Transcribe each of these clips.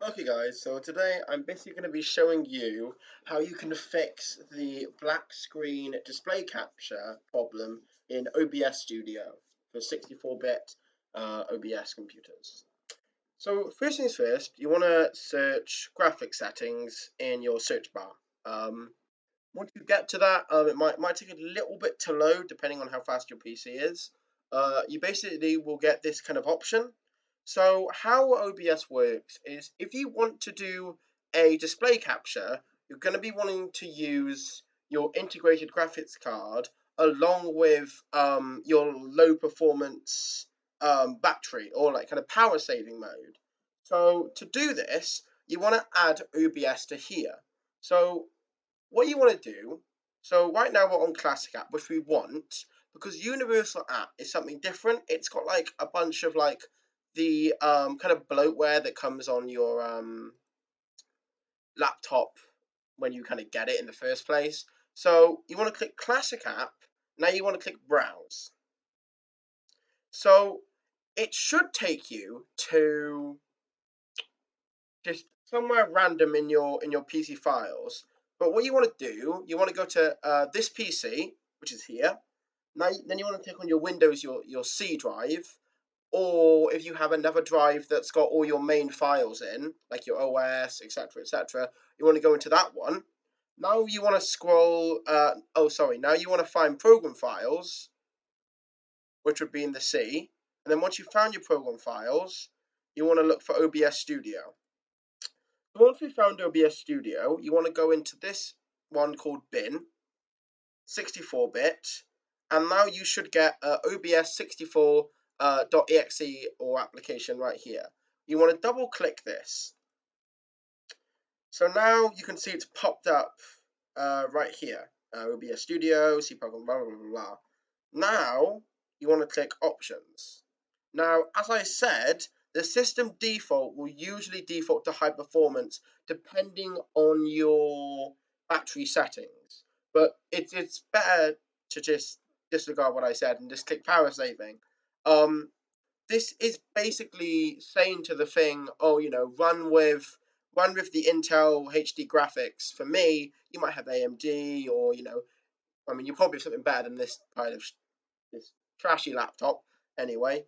Okay guys, so today I'm basically going to be showing you how you can fix the black screen display capture problem in OBS Studio for 64-bit OBS computers. So first things first, you want to search graphics settings in your search bar. Once you get to that, it might take a little bit to load depending on how fast your PC is. You basically will get this kind of option. So how OBS works is if you want to do a display capture, you're going to be wanting to use your integrated graphics card along with your low performance battery or like kind of power saving mode. So to do this, you want to add OBS to here. So what you want to do, so right now we're on Classic app, which we want, because Universal app is something different. It's got like a bunch of like the kind of bloatware that comes on your laptop when you kind of get it in the first place. So you want to click Classic app. Now you want to click Browse. So it should take you to just somewhere random in your PC files. But what you want to do, you want to go to this PC, which is here. Now, then you want to click on your Windows, your C drive, or if you have another drive that's got all your main files in, like your OS, etc., etc., you want to go into that one. Now you want to scroll. Now you want to find program files, which would be in the C. And then once you've found your program files, you want to look for OBS Studio. Once we found OBS Studio, you want to go into this one called bin, 64-bit, and now you should get OBS 64.exe or application right here. You want to double click this. So now you can see it's popped up right here. OBS Studio, C program, blah, blah, blah, blah. Now you want to click options. Now, as I said, the system default will usually default to high performance depending on your battery settings. But it's better to just disregard what I said and just click power saving. This is basically saying to the thing, oh, run with the Intel HD graphics. For me, you might have AMD or, you probably have something better than this kind of this trashy laptop anyway.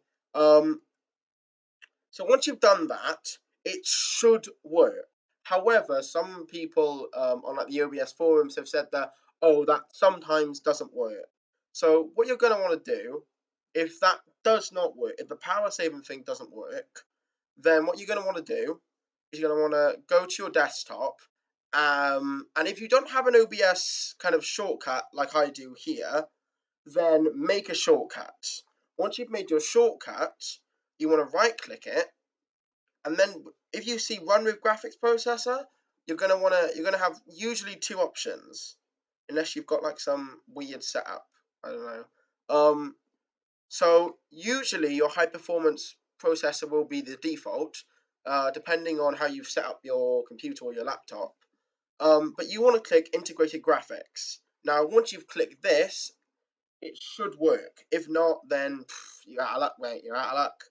So once you've done that, it should work. However, some people on like the OBS forums have said that, oh, that sometimes doesn't work. So what you're going to want to do, if that does not work, if the power saving thing doesn't work, then what you're going to want to do is you're going to want to go to your desktop. And if you don't have an OBS kind of shortcut like I do here, then make a shortcut. Once you've made your shortcut, you want to right click it, and then if you see run with graphics processor, you're gonna have usually two options, unless you've got like some weird setup. I don't know. So usually your high performance processor will be the default, depending on how you've set up your computer or your laptop. But you want to click integrated graphics. Now, once you've clicked this, it should work. If not, then you're out of luck, mate. You're out of luck.